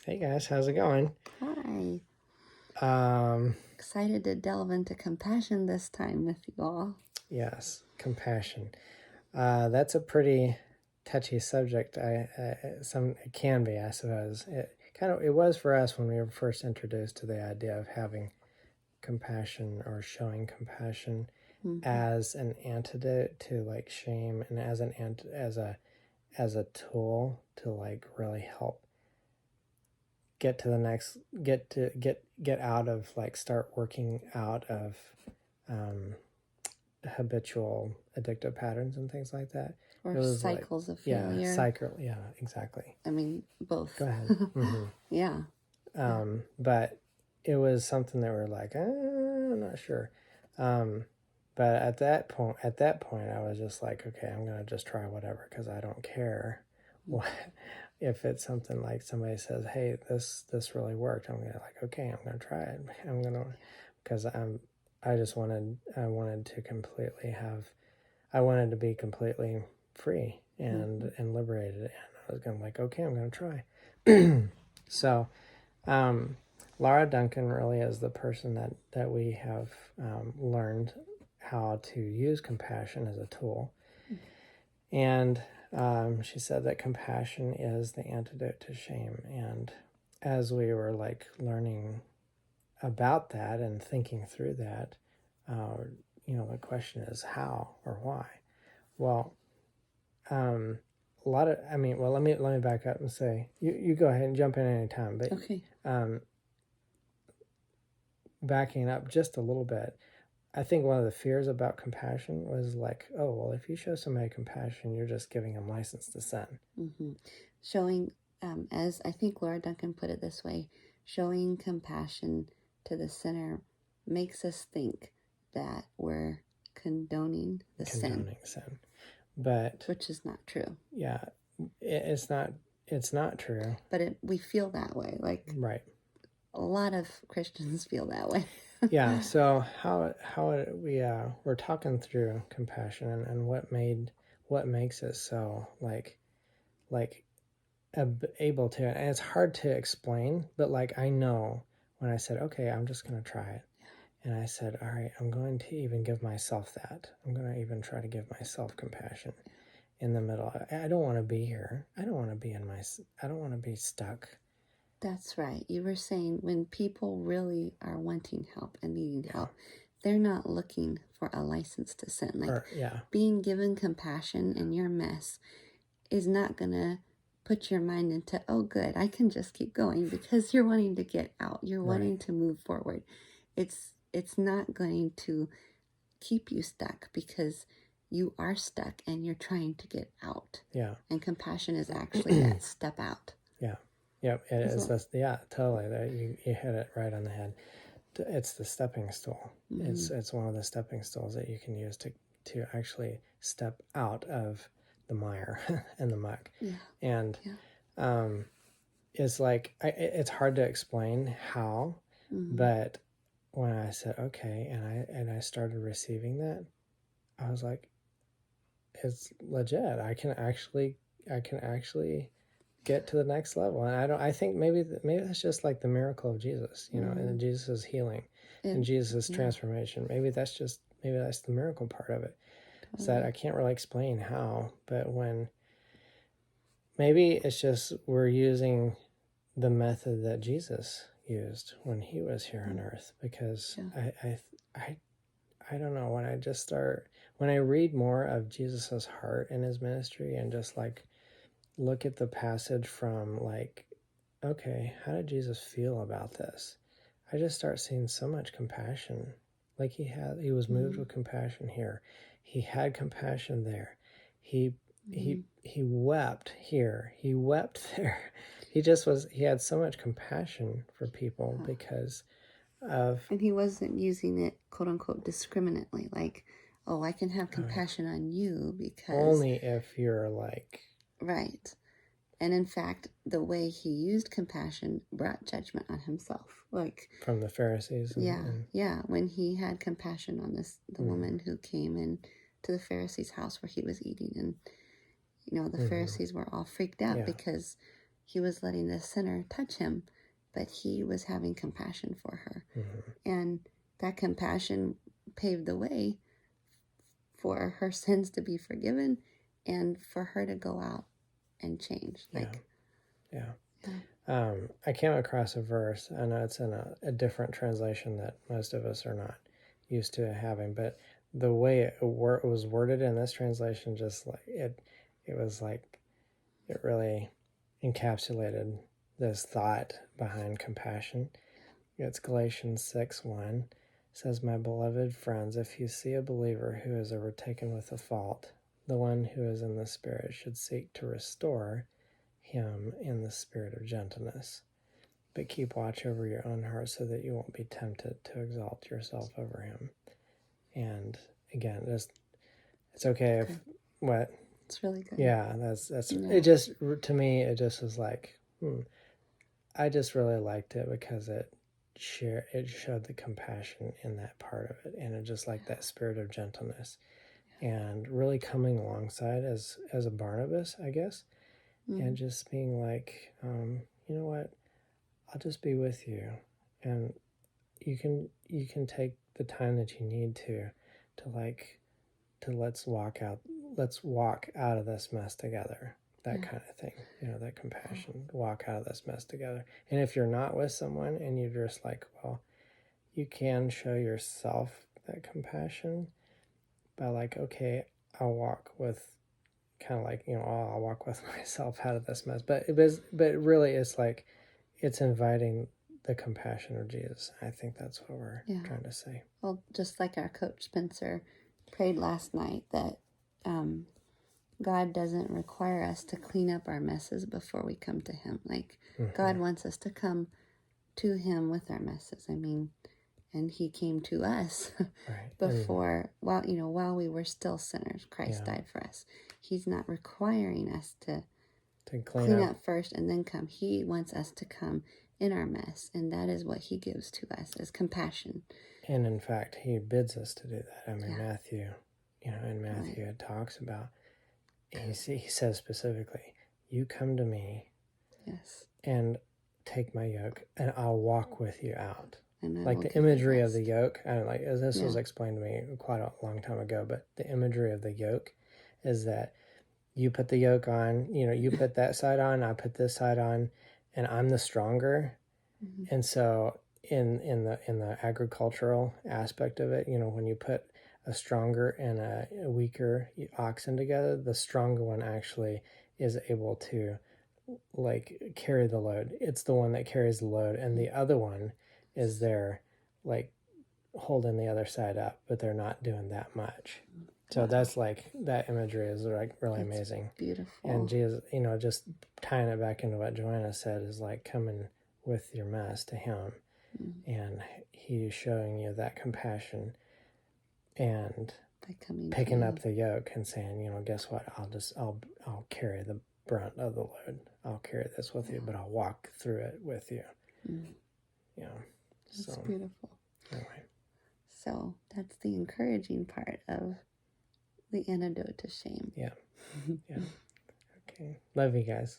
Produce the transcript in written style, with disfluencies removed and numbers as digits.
Hey guys, how's it going? Hi. Um, Excited to delve into compassion this time with you all. yes, compassion. That's a pretty touchy subject. It can be, I suppose. It was for us when we were first introduced to the idea of having compassion or showing compassion as an antidote to like shame and as a tool to like really help get to the next get out of like start working out of um, habitual addictive patterns and things like that. Or It was cycles of yeah, failure. cycle, yeah, exactly. I mean, both. Go ahead. Yeah. But it was something that we're like, I'm not sure. But at that point, I was just like, okay, I'm gonna just try whatever because I don't care what if it's something like somebody says, hey, this really worked. I'm gonna like, okay, I'm gonna try it. I'm gonna because I wanted to completely I wanted to be completely free and liberated, and I was gonna like, okay, I'm gonna try. So Laura Duncan really is the person that we have learned how to use compassion as a tool. And she said that compassion is the antidote to shame. And as we were like learning about that and thinking through that, the question is how or why. Well, let me back up and say, you go ahead and jump in any time, but okay. Backing up just a little bit, I think one of the fears about compassion was like, oh, well, if you show somebody compassion, you're just giving them license to sin. Showing, as I think Laura Duncan put it this way, showing compassion to the sinner makes us think that we're condoning sin, but which is not true. Yeah, it's not true. But we feel that way. Like right. A lot of Christians feel that way. Yeah. So we're talking through compassion and what makes it so able to, and it's hard to explain, but like I know when I said, okay, I'm just gonna try it. And I said, all right, I'm going to even give myself that. I'm going to even try to give myself compassion in the middle. I don't want to be here. I don't want to be stuck. That's right. You were saying when people really are wanting help and needing help, they're not looking for a license to sin. Like being given compassion in your mess is not going to put your mind into, oh, good, I can just keep going, because you're wanting to get out. You're wanting to move forward. It's not going to keep you stuck because you are stuck and you're trying to get out. Yeah. And compassion is actually that step out. Yeah. Yep. It is. Yeah, totally. You hit it right on the head. It's the stepping stool. It's one of the stepping stools that you can use to actually step out of the mire and the muck. Yeah. And it's like it's hard to explain how, but when I said okay, and I started receiving that, I was like, it's legit. I can actually get to the next level. And I think maybe that's just like the miracle of Jesus, and Jesus' healing and Jesus' transformation. Maybe that's the miracle part of it. Is that I can't really explain how, but maybe it's just we're using the method that Jesus used when he was here on earth, because I don't know, when I read more of Jesus's heart in his ministry and just like look at the passage from like, okay, how did Jesus feel about this? I just start seeing so much compassion. Like he was moved with compassion here. He had compassion there. He wept here. He wept there. He had so much compassion for people because of... And he wasn't using it, quote unquote, discriminately. Like, oh, I can have compassion on you because... Only if you're like... Right. And in fact, the way he used compassion brought judgment on himself. Like from the Pharisees. When he had compassion on the woman who came in to the Pharisee's house where he was eating, and the Pharisees were all freaked out because he was letting the sinner touch him, but he was having compassion for her. And that compassion paved the way for her sins to be forgiven and for her to go out and change. I came across a verse. I know it's in a different translation that most of us are not used to having, but the way it was worded in this translation, just like it was like it really encapsulated this thought behind compassion. It's Galatians 6:1. Says, "My beloved friends, if you see a believer who is overtaken with a fault, the one who is in the Spirit should seek to restore him in the spirit of gentleness. But keep watch over your own heart so that you won't be tempted to exalt yourself over him." And again, it's okay if what? It's really good. Yeah, that's it. Just to me, it just was like, I just really liked it because it showed the compassion in that part of it, and it just like that spirit of gentleness, and really coming alongside as a Barnabas, I guess, and just being like, you know what, I'll just be with you, and you can take the time that you need to let's walk out of this mess together. That kind of thing, that compassion, walk out of this mess together. And if you're not with someone and you're just like, well, you can show yourself that compassion by like, okay, I'll walk with kind of like, I'll walk with myself out of this mess. But really it's like, it's inviting the compassion of Jesus. I think that's what we're trying to say. Well, just like our coach Spencer prayed last night, that God doesn't require us to clean up our messes before we come to him. Like, God wants us to come to him with our messes. I mean, and he came to us before, while we were still sinners, Christ died for us. He's not requiring us to clean up first and then come. He wants us to come in our mess, and that is what he gives to us, as compassion. And in fact, he bids us to do that. I mean, Matthew, in Matthew it talks about, he says specifically, you come to me and take my yoke and I'll walk with you out. Like the imagery of the yoke, this was explained to me quite a long time ago, but the imagery of the yoke is that you put the yoke on, you put that side on, I put this side on, and I'm the stronger. And so in the agricultural aspect of it, when you put a stronger and a weaker oxen together, the stronger one actually is able to like carry the load. It's the one that carries the load, and the other one is there like holding the other side up, but they're not doing that much. So that's like, that imagery is like really amazing. Beautiful. And Jesus, just tying it back into what Joanna said, is like coming with your mess to him, and he's showing you that compassion and picking up the yoke and saying, guess what? I'll carry the brunt of the load. I'll carry this with you, but I'll walk through it with you. That's beautiful. Anyway. So that's the encouraging part of the antidote to shame. Yeah. Okay. Love you guys.